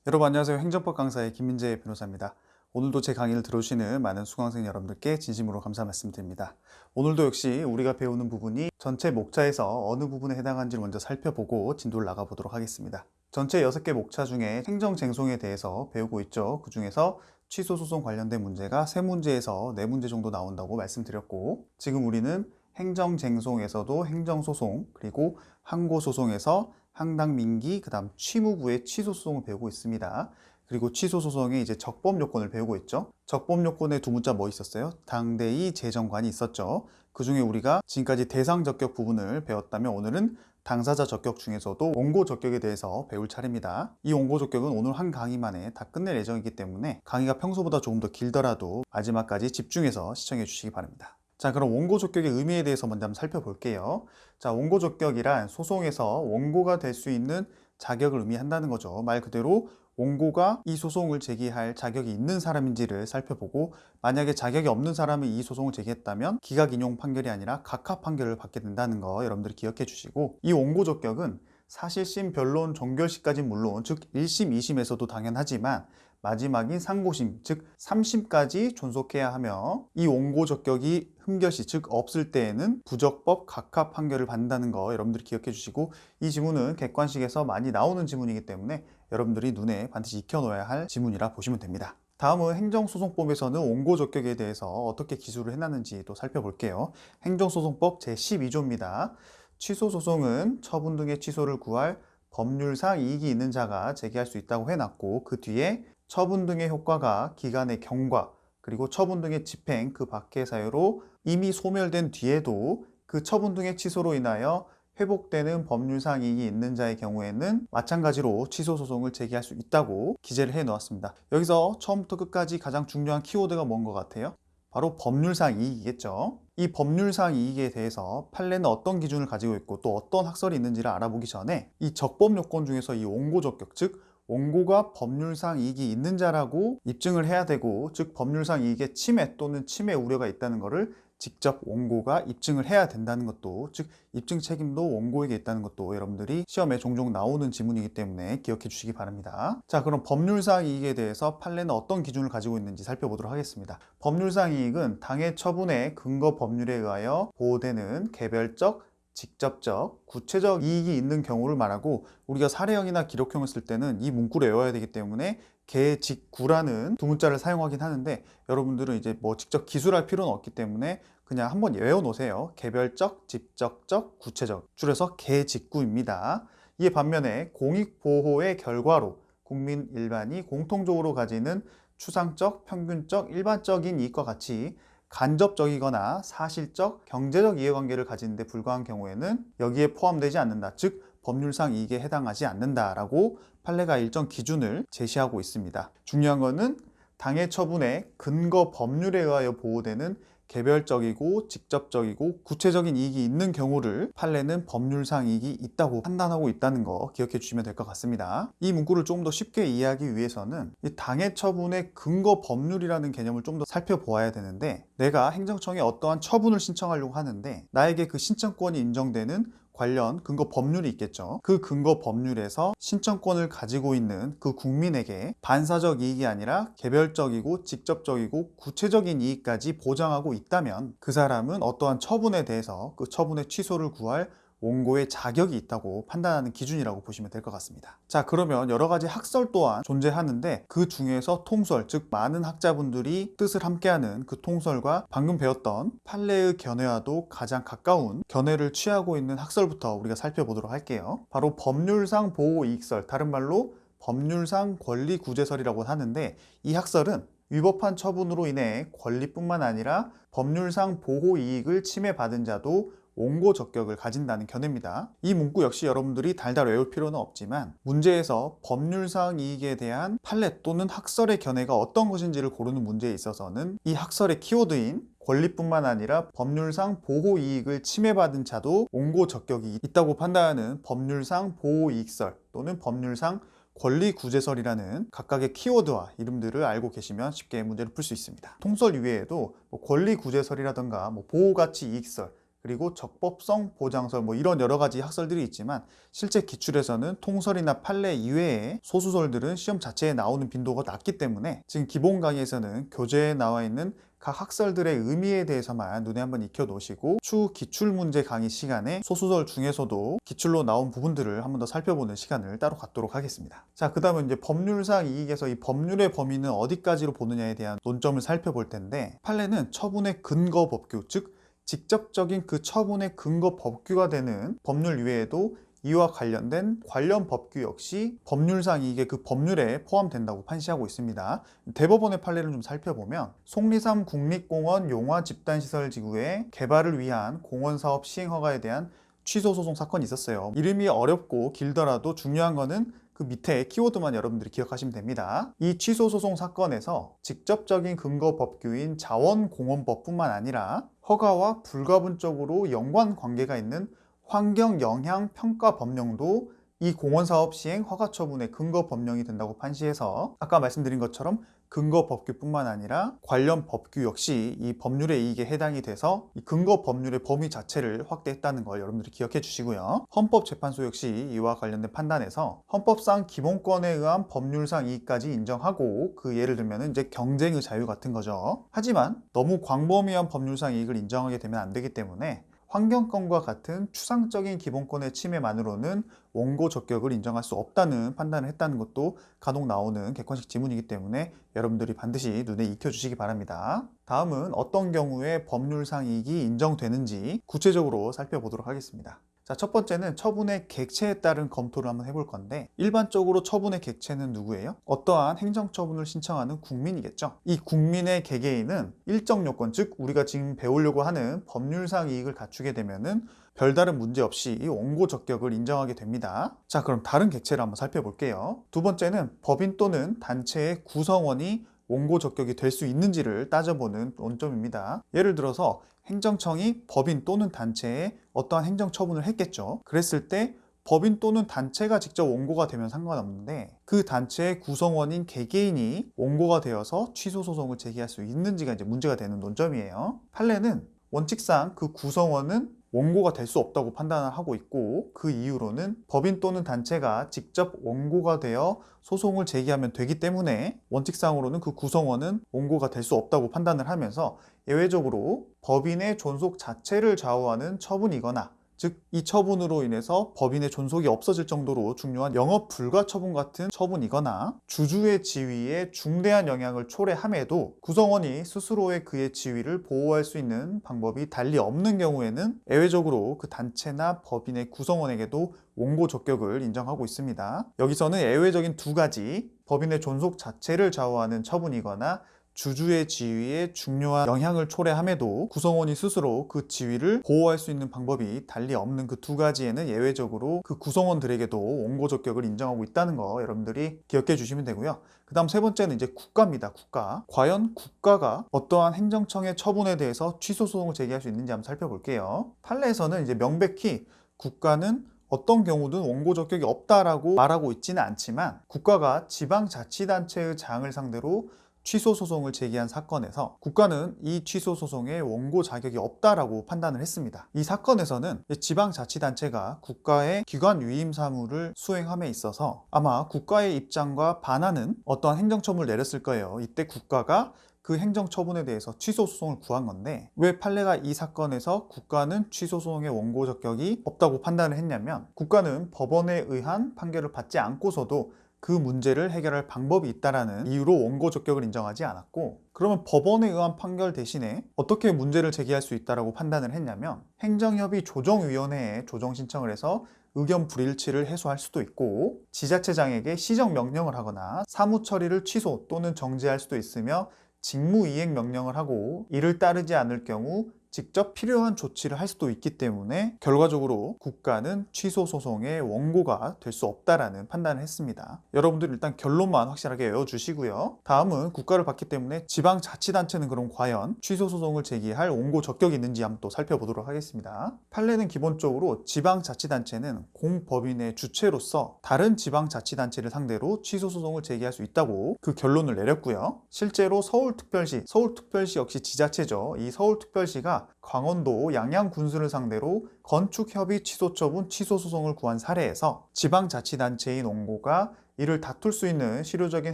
여러분 안녕하세요. 행정법 강사의 김민재 변호사입니다. 오늘도 제 강의를 들어주시는 많은 수강생 여러분들께 진심으로 감사 말씀드립니다. 오늘도 역시 우리가 배우는 부분이 전체 목차에서 어느 부분에 해당하는지를 먼저 살펴보고 진도를 나가보도록 하겠습니다. 전체 6개 목차 중에 행정쟁송에 대해서 배우고 있죠. 그 중에서 취소소송 관련된 문제가 3문제에서 4문제 정도 나온다고 말씀드렸고, 지금 우리는 행정쟁송에서도 행정소송, 그리고 항고소송에서 항당민기, 그 다음 취무부의 취소소송을 배우고 있습니다. 그리고 취소소송의 이제 적법요건을 배우고 있죠. 적법요건의 두 문자 뭐 있었어요? 당대의 재정관이 있었죠. 그 중에 우리가 지금까지 대상 적격 부분을 배웠다면 오늘은 당사자 적격 중에서도 원고 적격에 대해서 배울 차례입니다. 이 원고 적격은 오늘 한 강의 만에 다 끝낼 예정이기 때문에 강의가 평소보다 조금 더 길더라도 마지막까지 집중해서 시청해 주시기 바랍니다. 자, 그럼 원고 적격의 의미에 대해서 먼저 한번 살펴볼게요. 자, 원고 적격이란 소송에서 원고가 될 수 있는 자격을 의미한다는 거죠. 말 그대로 원고가 이 소송을 제기할 자격이 있는 사람인지를 살펴보고, 만약에 자격이 없는 사람이 이 소송을 제기했다면 기각 인용 판결이 아니라 각하 판결을 받게 된다는 거 여러분들이 기억해 주시고, 이 원고 적격은 사실심, 변론, 종결시까지 물론 즉 1심, 2심에서도 당연하지만 마지막인 상고심, 즉 3심까지 존속해야 하며, 이 원고 적격이 흠결시, 즉 없을 때에는 부적법 각하 판결을 받는다는 거 여러분들이 기억해 주시고, 이 지문은 객관식에서 많이 나오는 지문이기 때문에 여러분들이 눈에 반드시 익혀놓아야 할 지문이라 보시면 됩니다. 다음은 행정소송법에서는 원고 적격에 대해서 어떻게 기술을 해놨는지 또 살펴볼게요. 행정소송법 제12조입니다. 취소소송은 처분 등의 취소를 구할 법률상 이익이 있는 자가 제기할 수 있다고 해놨고, 그 뒤에 처분 등의 효과가 기간의 경과, 그리고 처분 등의 집행 그 밖의 사유로 이미 소멸된 뒤에도 그 처분 등의 취소로 인하여 회복되는 법률상 이익이 있는 자의 경우에는 마찬가지로 취소소송을 제기할 수 있다고 기재를 해 놓았습니다. 여기서 처음부터 끝까지 가장 중요한 키워드가 뭔 것 같아요? 바로 법률상 이익이겠죠. 이 법률상 이익에 대해서 판례는 어떤 기준을 가지고 있고 또 어떤 학설이 있는지를 알아보기 전에, 이 적법 요건 중에서 이 원고 적격, 즉 원고가 법률상 이익이 있는 자라고 입증을 해야 되고, 즉 법률상 이익의 침해 또는 침해 우려가 있다는 것을 직접 원고가 입증을 해야 된다는 것도, 즉 입증 책임도 원고에게 있다는 것도 여러분들이 시험에 종종 나오는 지문이기 때문에 기억해 주시기 바랍니다. 자, 그럼 법률상 이익에 대해서 판례는 어떤 기준을 가지고 있는지 살펴보도록 하겠습니다. 법률상 이익은 당해 처분의 근거 법률에 의하여 보호되는 개별적, 직접적, 구체적 이익이 있는 경우를 말하고, 우리가 사례형이나 기록형을 쓸 때는 이 문구를 외워야 되기 때문에 개, 직, 구라는 두 문자를 사용하긴 하는데, 여러분들은 이제 뭐 직접 기술할 필요는 없기 때문에 그냥 한번 외워 놓으세요. 개별적, 직접적, 구체적, 줄여서 개, 직, 구입니다. 이에 반면에 공익보호의 결과로 국민 일반이 공통적으로 가지는 추상적, 평균적, 일반적인 이익과 같이 간접적이거나 사실적, 경제적 이해관계를 가지는 데 불과한 경우에는 여기에 포함되지 않는다, 즉 법률상 이익에 해당하지 않는다라고 판례가 일정 기준을 제시하고 있습니다. 중요한 것은 당해 처분의 근거 법률에 의하여 보호되는 개별적이고 직접적이고 구체적인 이익이 있는 경우를 판례는 법률상 이익이 있다고 판단하고 있다는 거 기억해 주시면 될 것 같습니다. 이 문구를 조금 더 쉽게 이해하기 위해서는 이 당해 처분의 근거 법률이라는 개념을 좀 더 살펴보아야 되는데, 내가 행정청에 어떠한 처분을 신청하려고 하는데 나에게 그 신청권이 인정되는 관련 근거 법률이 있겠죠. 그 근거 법률에서 신청권을 가지고 있는 그 국민에게 반사적 이익이 아니라 개별적이고 직접적이고 구체적인 이익까지 보장하고 있다면 그 사람은 어떠한 처분에 대해서 그 처분의 취소를 구할 원고의 자격이 있다고 판단하는 기준이라고 보시면 될 것 같습니다. 자, 그러면 여러 가지 학설 또한 존재하는데, 그 중에서 통설, 즉 많은 학자분들이 뜻을 함께하는 그 통설과 방금 배웠던 판례의 견해와도 가장 가까운 견해를 취하고 있는 학설부터 우리가 살펴보도록 할게요. 바로 법률상 보호이익설, 다른 말로 법률상 권리구제설이라고 하는데, 이 학설은 위법한 처분으로 인해 권리뿐만 아니라 법률상 보호이익을 침해받은 자도 원고 적격을 가진다는 견해입니다. 이 문구 역시 여러분들이 달달 외울 필요는 없지만, 문제에서 법률상 이익에 대한 판례 또는 학설의 견해가 어떤 것인지를 고르는 문제에 있어서는 이 학설의 키워드인 권리뿐만 아니라 법률상 보호이익을 침해받은 자도 원고 적격이 있다고 판단하는 법률상 보호이익설 또는 법률상 권리구제설이라는 각각의 키워드와 이름들을 알고 계시면 쉽게 문제를 풀 수 있습니다. 통설 이외에도 권리구제설이라든가 보호가치 이익설, 그리고 적법성 보장설 이런 여러 가지 학설들이 있지만 실제 기출에서는 통설이나 판례 이외에 소수설들은 시험 자체에 나오는 빈도가 낮기 때문에 지금 기본 강의에서는 교재에 나와 있는 각 학설들의 의미에 대해서만 눈에 한번 익혀 놓으시고 추후 기출문제 강의 시간에 소수설 중에서도 기출로 나온 부분들을 한번 더 살펴보는 시간을 따로 갖도록 하겠습니다. 자, 그 다음은 이제 법률상 이익에서 이 법률의 범위는 어디까지로 보느냐에 대한 논점을 살펴볼 텐데, 판례는 처분의 근거 법규, 즉 직접적인 그 처분의 근거 법규가 되는 법률 이외에도 이와 관련된 관련 법규 역시 법률상 이익의 그 법률에 포함된다고 판시하고 있습니다. 대법원의 판례를 좀 살펴보면 속리산 국립공원 용화 집단시설지구의 개발을 위한 공원사업 시행허가에 대한 취소소송 사건이 있었어요. 이름이 어렵고 길더라도 중요한 거는 그 밑에 키워드만 여러분들이 기억하시면 됩니다. 이 취소소송 사건에서 직접적인 근거 법규인 자원공원법뿐만 아니라 허가와 불가분적으로 연관관계가 있는 환경영향평가법령도 이 공원사업 시행 허가 처분의 근거 법령이 된다고 판시해서 아까 말씀드린 것처럼 근거 법규뿐만 아니라 관련 법규 역시 이 법률의 이익에 해당이 돼서 이 근거 법률의 범위 자체를 확대했다는 걸 여러분들이 기억해 주시고요. 헌법재판소 역시 이와 관련된 판단에서 헌법상 기본권에 의한 법률상 이익까지 인정하고, 그 예를 들면 이제 경쟁의 자유 같은 거죠. 하지만 너무 광범위한 법률상 이익을 인정하게 되면 안 되기 때문에 환경권과 같은 추상적인 기본권의 침해만으로는 원고 적격을 인정할 수 없다는 판단을 했다는 것도 간혹 나오는 객관식 지문이기 때문에 여러분들이 반드시 눈에 익혀주시기 바랍니다. 다음은 어떤 경우에 법률상 이익이 인정되는지 구체적으로 살펴보도록 하겠습니다. 자, 첫 번째는 처분의 객체에 따른 검토를 한번 해볼 건데, 일반적으로 처분의 객체는 누구예요? 어떠한 행정처분을 신청하는 국민이겠죠. 이 국민의 개개인은 일정 요건, 즉 우리가 지금 배우려고 하는 법률상 이익을 갖추게 되면은 별다른 문제 없이 이 원고 적격을 인정하게 됩니다. 자, 그럼 다른 객체를 한번 살펴볼게요. 두 번째는 법인 또는 단체의 구성원이 원고 적격이 될 수 있는지를 따져보는 논점입니다. 예를 들어서 행정청이 법인 또는 단체에 어떠한 행정처분을 했겠죠. 그랬을 때 법인 또는 단체가 직접 원고가 되면 상관없는데 그 단체의 구성원인 개개인이 원고가 되어서 취소소송을 제기할 수 있는지가 이제 문제가 되는 논점이에요. 판례는 원칙상 그 구성원은 원고가 될 수 없다고 판단을 하고 있고, 그 이유로는 법인 또는 단체가 직접 원고가 되어 소송을 제기하면 되기 때문에 원칙상으로는 그 구성원은 원고가 될 수 없다고 판단을 하면서 예외적으로 법인의 존속 자체를 좌우하는 처분이거나, 즉 이 처분으로 인해서 법인의 존속이 없어질 정도로 중요한 영업 불가 처분 같은 처분이거나 주주의 지위에 중대한 영향을 초래함에도 구성원이 스스로의 그의 지위를 보호할 수 있는 방법이 달리 없는 경우에는 예외적으로 그 단체나 법인의 구성원에게도 원고 적격을 인정하고 있습니다. 여기서는 예외적인 두 가지, 법인의 존속 자체를 좌우하는 처분이거나 주주의 지위에 중요한 영향을 초래함에도 구성원이 스스로 그 지위를 보호할 수 있는 방법이 달리 없는 그 두 가지에는 예외적으로 그 구성원들에게도 원고 적격을 인정하고 있다는 거 여러분들이 기억해 주시면 되고요. 그 다음 세 번째는 이제 국가입니다. 국가. 과연 국가가 어떠한 행정청의 처분에 대해서 취소소송을 제기할 수 있는지 한번 살펴볼게요. 판례에서는 이제 명백히 국가는 어떤 경우든 원고 적격이 없다라고 말하고 있지는 않지만, 국가가 지방자치단체의 장을 상대로 취소소송을 제기한 사건에서 국가는 이 취소소송에 원고 자격이 없다라고 판단을 했습니다. 이 사건에서는 지방자치단체가 국가의 기관 위임 사무를 수행함에 있어서 아마 국가의 입장과 반하는 어떠한 행정처분을 내렸을 거예요. 이때 국가가 그 행정처분에 대해서 취소소송을 구한 건데, 왜 판례가 이 사건에서 국가는 취소소송의 원고 적격이 없다고 판단을 했냐면, 국가는 법원에 의한 판결을 받지 않고서도 그 문제를 해결할 방법이 있다라는 이유로 원고 적격을 인정하지 않았고, 그러면 법원에 의한 판결 대신에 어떻게 문제를 제기할 수 있다라고 판단을 했냐면, 행정협의 조정위원회에 조정 신청을 해서 의견 불일치를 해소할 수도 있고, 지자체장에게 시정 명령을 하거나 사무 처리를 취소 또는 정지할 수도 있으며, 직무이행 명령을 하고 이를 따르지 않을 경우 직접 필요한 조치를 할 수도 있기 때문에 결과적으로 국가는 취소소송의 원고가 될 수 없다라는 판단을 했습니다. 여러분들 일단 결론만 확실하게 외워주시고요. 다음은 국가를 봤기 때문에 지방자치단체는 그럼 과연 취소소송을 제기할 원고 적격이 있는지 한번 또 살펴보도록 하겠습니다. 판례는 기본적으로 지방자치단체는 공법인의 주체로서 다른 지방자치단체를 상대로 취소소송을 제기할 수 있다고 그 결론을 내렸고요. 실제로 서울특별시 역시 지자체죠. 이 서울특별시가 A가 강원도 양양군수를 상대로 건축협의 취소처분 취소소송을 구한 사례에서 지방자치단체인 원고가 이를 다툴 수 있는 실효적인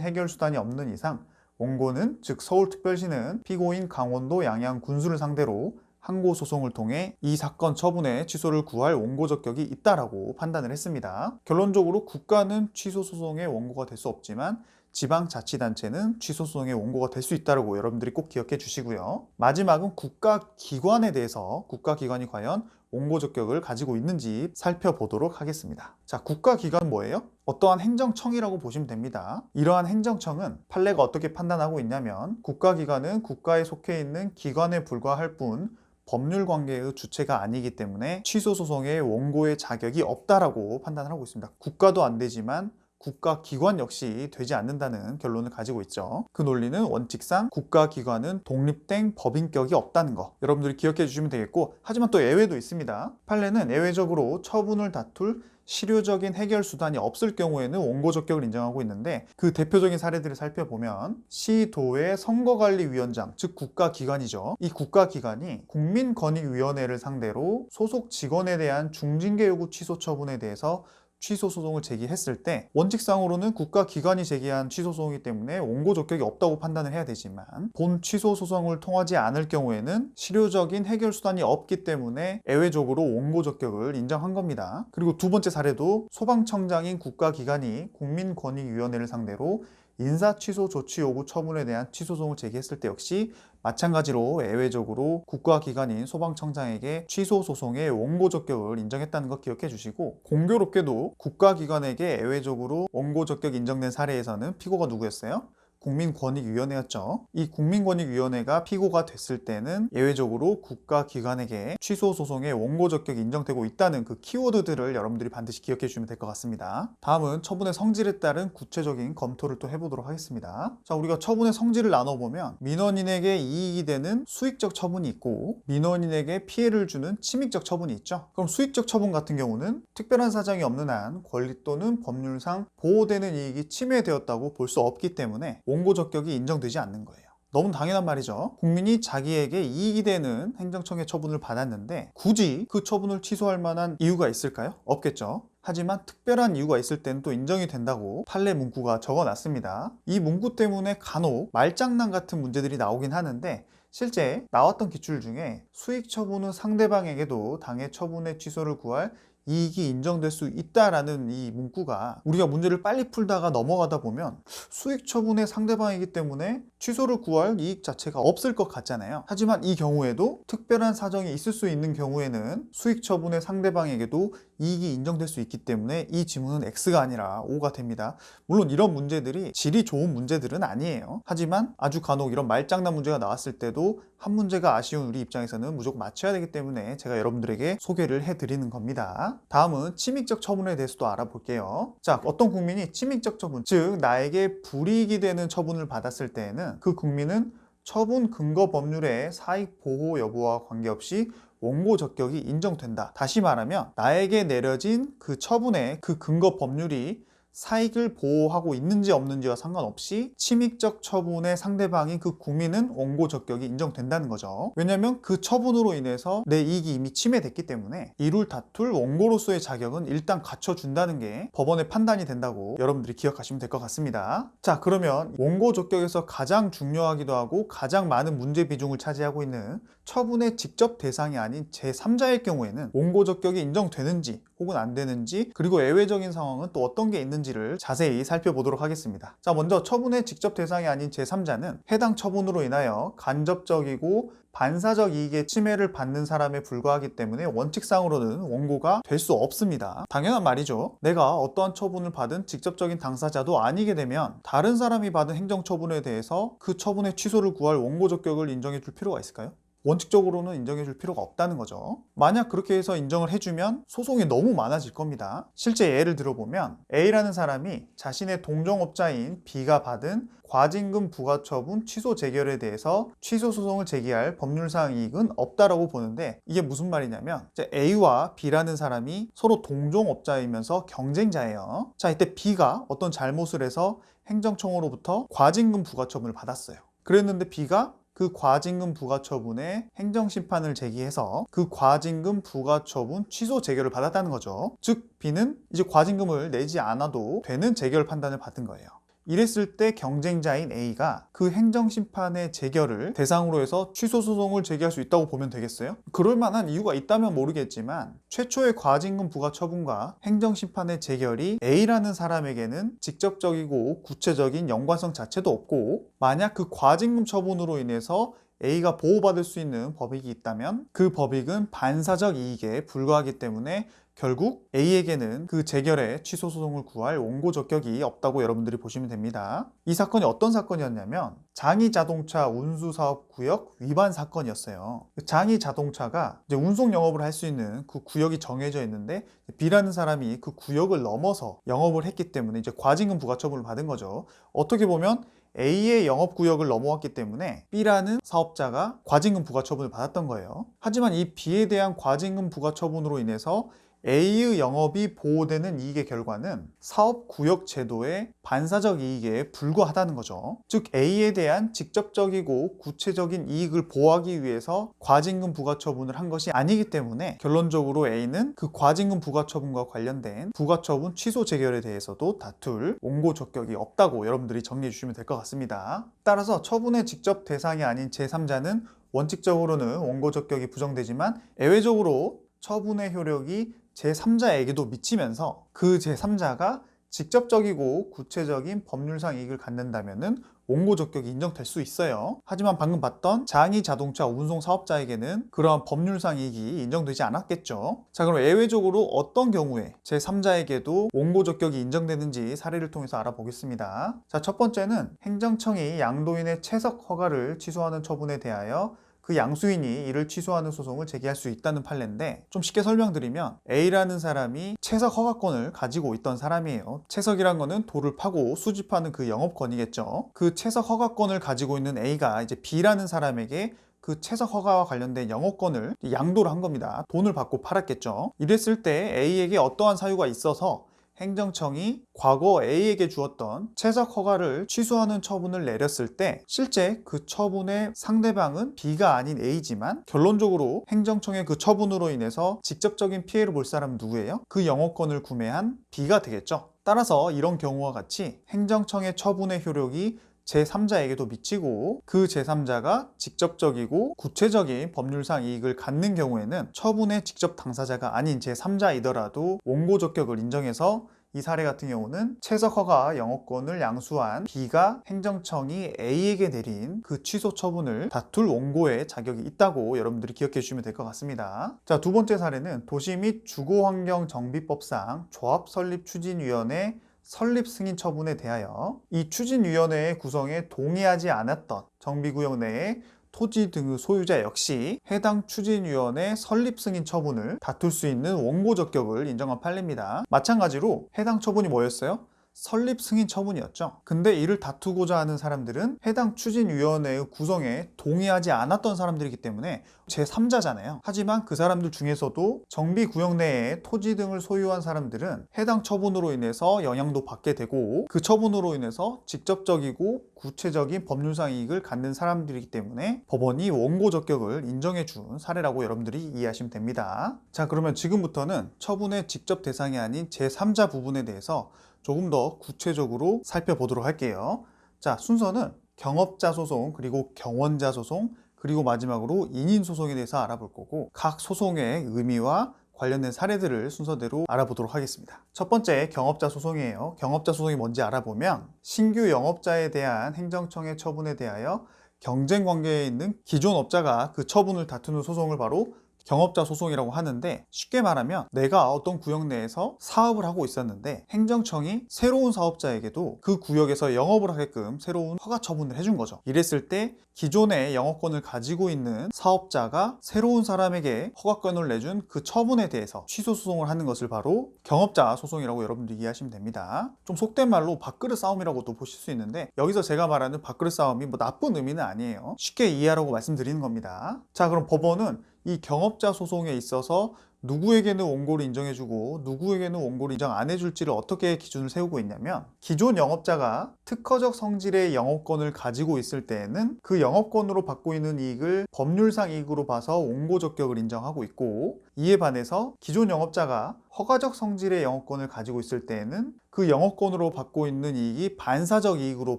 해결 수단이 없는 이상 원고는, 즉 서울특별시는 피고인 강원도 양양군수를 상대로 항고소송을 통해 이 사건 처분의 취소를 구할 원고 적격이 있다라고 판단을 했습니다. 결론적으로 국가는 취소소송의 원고가 될 수 없지만 지방자치단체는 취소소송의 원고가 될 수 있다고 여러분들이 꼭 기억해 주시고요. 마지막은 국가기관에 대해서 국가기관이 과연 원고 적격을 가지고 있는지 살펴보도록 하겠습니다. 자, 국가기관은 뭐예요? 어떠한 행정청이라고 보시면 됩니다. 이러한 행정청은 판례가 어떻게 판단하고 있냐면 국가기관은 국가에 속해 있는 기관에 불과할 뿐 법률 관계의 주체가 아니기 때문에 취소소송의 원고의 자격이 없다라고 판단을 하고 있습니다. 국가도 안 되지만 국가기관 역시 되지 않는다는 결론을 가지고 있죠. 그 논리는 원칙상 국가기관은 독립된 법인격이 없다는 거 여러분들이 기억해 주시면 되겠고, 하지만 또 예외도 있습니다. 판례는 예외적으로 처분을 다툴 실효적인 해결 수단이 없을 경우에는 원고 적격을 인정하고 있는데, 그 대표적인 사례들을 살펴보면 시도의 선거관리위원장, 즉 국가기관이죠. 이 국가기관이 국민권익위원회를 상대로 소속 직원에 대한 중징계 요구 취소 처분에 대해서 취소소송을 제기했을 때 원칙상으로는 국가기관이 제기한 취소소송이기 때문에 원고 적격이 없다고 판단을 해야 되지만, 본 취소소송을 통하지 않을 경우에는 실효적인 해결 수단이 없기 때문에 예외적으로 원고 적격을 인정한 겁니다. 그리고 두 번째 사례도 소방청장인 국가기관이 국민권익위원회를 상대로 인사취소 조치 요구 처분에 대한 취소소송을 제기했을 때 역시 마찬가지로 예외적으로 국가기관인 소방청장에게 취소소송의 원고 적격을 인정했다는 거 기억해 주시고, 공교롭게도 국가기관에게 예외적으로 원고 적격 인정된 사례에서는 피고가 누구였어요? 국민권익위원회였죠. 이 국민권익위원회가 피고가 됐을 때는 예외적으로 국가기관에게 취소소송의 원고 적격이 인정되고 있다는 그 키워드들을 여러분들이 반드시 기억해 주시면 될 것 같습니다. 다음은 처분의 성질에 따른 구체적인 검토를 또 해보도록 하겠습니다. 자, 우리가 처분의 성질을 나눠보면 민원인에게 이익이 되는 수익적 처분이 있고 민원인에게 피해를 주는 침익적 처분이 있죠. 그럼 수익적 처분 같은 경우는 특별한 사정이 없는 한 권리 또는 법률상 보호되는 이익이 침해되었다고 볼 수 없기 때문에 원고 적격이 인정되지 않는 거예요. 너무 당연한 말이죠. 국민이 자기에게 이익이 되는 행정청의 처분을 받았는데 굳이 그 처분을 취소할 만한 이유가 있을까요? 없겠죠. 하지만 특별한 이유가 있을 때는 또 인정이 된다고 판례 문구가 적어놨습니다. 이 문구 때문에 간혹 말장난 같은 문제들이 나오긴 하는데, 실제 나왔던 기출 중에 수익 처분은 상대방에게도 당해 처분의 취소를 구할 이익이 인정될 수 있다라는 이 문구가 우리가 문제를 빨리 풀다가 넘어가다 보면 수익 처분의 상대방이기 때문에 취소를 구할 이익 자체가 없을 것 같잖아요. 하지만 이 경우에도 특별한 사정이 있을 수 있는 경우에는 수익 처분의 상대방에게도 이익이 인정될 수 있기 때문에 이 지문은 X가 아니라 O가 됩니다. 물론 이런 문제들이 질이 좋은 문제들은 아니에요. 하지만 아주 간혹 이런 말장난 문제가 나왔을 때도 한 문제가 아쉬운 우리 입장에서는 무조건 맞춰야 되기 때문에 제가 여러분들에게 소개를 해드리는 겁니다. 다음은 침익적 처분에 대해서도 알아볼게요. 자, 어떤 국민이 침익적 처분, 즉 나에게 불이익이 되는 처분을 받았을 때에는 그 국민은 처분 근거 법률의 사익 보호 여부와 관계없이 원고 적격이 인정된다. 다시 말하면 나에게 내려진 그 처분의 그 근거 법률이 사익을 보호하고 있는지 없는지와 상관없이 침익적 처분의 상대방인 그 국민은 원고 적격이 인정된다는 거죠. 왜냐하면 그 처분으로 인해서 내 이익이 이미 침해됐기 때문에 이를 다툴 원고로서의 자격은 일단 갖춰준다는 게 법원의 판단이 된다고 여러분들이 기억하시면 될 것 같습니다. 자, 그러면 원고 적격에서 가장 중요하기도 하고 가장 많은 문제 비중을 차지하고 있는 처분의 직접 대상이 아닌 제3자의 경우에는 원고 적격이 인정되는지 혹은 안 되는지, 그리고 예외적인 상황은 또 어떤 게 있는지를 자세히 살펴보도록 하겠습니다. 자, 먼저 처분의 직접 대상이 아닌 제3자는 해당 처분으로 인하여 간접적이고 반사적 이익의 침해를 받는 사람에 불과하기 때문에 원칙상으로는 원고가 될 수 없습니다. 당연한 말이죠. 내가 어떠한 처분을 받은 직접적인 당사자도 아니게 되면 다른 사람이 받은 행정처분에 대해서 그 처분의 취소를 구할 원고 적격을 인정해 줄 필요가 있을까요? 원칙적으로는 인정해 줄 필요가 없다는 거죠. 만약 그렇게 해서 인정을 해주면 소송이 너무 많아질 겁니다. 실제 예를 들어보면 A라는 사람이 자신의 동종업자인 B가 받은 과징금 부과처분 취소 재결에 대해서 취소 소송을 제기할 법률상 이익은 없다라고 보는데, 이게 무슨 말이냐면 A와 B라는 사람이 서로 동종업자이면서 경쟁자예요. 자, 이때 B가 어떤 잘못을 해서 행정청으로부터 과징금 부과처분을 받았어요. 그랬는데 B가 그 과징금 부과 처분에 행정심판을 제기해서 그 과징금 부과 처분 취소 재결을 받았다는 거죠. 즉 B는 이제 과징금을 내지 않아도 되는 재결 판단을 받은 거예요. 이랬을 때 경쟁자인 A가 그 행정심판의 재결을 대상으로 해서 취소소송을 제기할 수 있다고 보면 되겠어요? 그럴 만한 이유가 있다면 모르겠지만 최초의 과징금 부과 처분과 행정심판의 재결이 A라는 사람에게는 직접적이고 구체적인 연관성 자체도 없고, 만약 그 과징금 처분으로 인해서 A가 보호받을 수 있는 법익이 있다면 그 법익은 반사적 이익에 불과하기 때문에 결국 A에게는 그 재결의 취소 소송을 구할 원고 적격이 없다고 여러분들이 보시면 됩니다. 이 사건이 어떤 사건이었냐면 장희자동차 운수사업구역 위반 사건이었어요. 장희자동차가 이제 운송 영업을 할 수 있는 그 구역이 정해져 있는데 B라는 사람이 그 구역을 넘어서 영업을 했기 때문에 이제 과징금 부과 처분을 받은 거죠. 어떻게 보면 A의 영업구역을 넘어왔기 때문에 B라는 사업자가 과징금 부과 처분을 받았던 거예요. 하지만 이 B에 대한 과징금 부과 처분으로 인해서 A의 영업이 보호되는 이익의 결과는 사업구역 제도의 반사적 이익에 불과하다는 거죠. 즉 A에 대한 직접적이고 구체적인 이익을 보호하기 위해서 과징금 부과 처분을 한 것이 아니기 때문에 결론적으로 A는 그 과징금 부과 처분과 관련된 부과 처분 취소 재결에 대해서도 다툴 원고 적격이 없다고 여러분들이 정리해 주시면 될 것 같습니다. 따라서 처분의 직접 대상이 아닌 제3자는 원칙적으로는 원고 적격이 부정되지만 예외적으로 처분의 효력이 제3자에게도 미치면서 그 제3자가 직접적이고 구체적인 법률상 이익을 갖는다면 원고 적격이 인정될 수 있어요. 하지만 방금 봤던 장희자동차 운송 사업자에게는 그러한 법률상 이익이 인정되지 않았겠죠. 자, 그럼 예외적으로 어떤 경우에 제3자에게도 원고 적격이 인정되는지 사례를 통해서 알아보겠습니다. 자, 첫 번째는 행정청이 양도인의 채석 허가를 취소하는 처분에 대하여 그 양수인이 이를 취소하는 소송을 제기할 수 있다는 판례인데, 좀 쉽게 설명드리면 A라는 사람이 채석 허가권을 가지고 있던 사람이에요. 채석이란 거는 돌을 파고 수집하는 그 영업권이겠죠. 그 채석 허가권을 가지고 있는 A가 이제 B라는 사람에게 그 채석 허가와 관련된 영업권을 양도를 한 겁니다. 돈을 받고 팔았겠죠. 이랬을 때 A에게 어떠한 사유가 있어서 행정청이 과거 A에게 주었던 채석 허가를 취소하는 처분을 내렸을 때 실제 그 처분의 상대방은 B가 아닌 A지만 결론적으로 행정청의 그 처분으로 인해서 직접적인 피해를 볼 사람은 누구예요? 그 영업권을 구매한 B가 되겠죠. 따라서 이런 경우와 같이 행정청의 처분의 효력이 제3자에게도 미치고 그 제3자가 직접적이고 구체적인 법률상 이익을 갖는 경우에는 처분의 직접 당사자가 아닌 제3자이더라도 원고 적격을 인정해서 이 사례 같은 경우는 채석 허가 영업권을 양수한 B가 행정청이 A에게 내린 그 취소 처분을 다툴 원고의 자격이 있다고 여러분들이 기억해 주시면 될 것 같습니다. 자, 두 번째 사례는 도시 및 주거환경정비법상 조합설립추진위원회 설립 승인 처분에 대하여 이 추진위원회의 구성에 동의하지 않았던 정비구역 내의 토지 등의 소유자 역시 해당 추진위원회 설립 승인 처분을 다툴 수 있는 원고 적격을 인정한 판례입니다. 마찬가지로 해당 처분이 뭐였어요? 설립 승인 처분이었죠. 근데 이를 다투고자 하는 사람들은 해당 추진위원회의 구성에 동의하지 않았던 사람들이기 때문에 제3자잖아요. 하지만 그 사람들 중에서도 정비구역 내에 토지 등을 소유한 사람들은 해당 처분으로 인해서 영향도 받게 되고 그 처분으로 인해서 직접적이고 구체적인 법률상 이익을 갖는 사람들이기 때문에 법원이 원고 적격을 인정해 준 사례라고 여러분들이 이해하시면 됩니다. 자, 그러면 지금부터는 처분의 직접 대상이 아닌 제3자 부분에 대해서 조금 더 구체적으로 살펴보도록 할게요. 자, 순서는 경업자 소송, 그리고 경원자 소송, 그리고 마지막으로 인인 소송에 대해서 알아볼 거고 각 소송의 의미와 관련된 사례들을 순서대로 알아보도록 하겠습니다. 첫 번째, 경업자 소송이에요. 경업자 소송이 뭔지 알아보면 신규 영업자에 대한 행정청의 처분에 대하여 경쟁 관계에 있는 기존 업자가 그 처분을 다투는 소송을 바로 경업자 소송이라고 하는데, 쉽게 말하면 내가 어떤 구역 내에서 사업을 하고 있었는데 행정청이 새로운 사업자에게도 그 구역에서 영업을 하게끔 새로운 허가 처분을 해준 거죠. 이랬을 때 기존의 영업권을 가지고 있는 사업자가 새로운 사람에게 허가권을 내준 그 처분에 대해서 취소 소송을 하는 것을 바로 경업자 소송이라고 여러분들이 이해하시면 됩니다. 좀 속된 말로 밥그릇 싸움이라고도 보실 수 있는데, 여기서 제가 말하는 밥그릇 싸움이 뭐 나쁜 의미는 아니에요. 쉽게 이해하라고 말씀드리는 겁니다. 자, 그럼 법원은 이 경업자 소송에 있어서 누구에게는 원고를 인정해주고 누구에게는 원고를 인정 안 해줄지를 어떻게 기준을 세우고 있냐면, 기존 영업자가 특허적 성질의 영업권을 가지고 있을 때에는 그 영업권으로 받고 있는 이익을 법률상 이익으로 봐서 원고 적격을 인정하고 있고, 이에 반해서 기존 영업자가 허가적 성질의 영업권을 가지고 있을 때에는 그 영업권으로 받고 있는 이익이 반사적 이익으로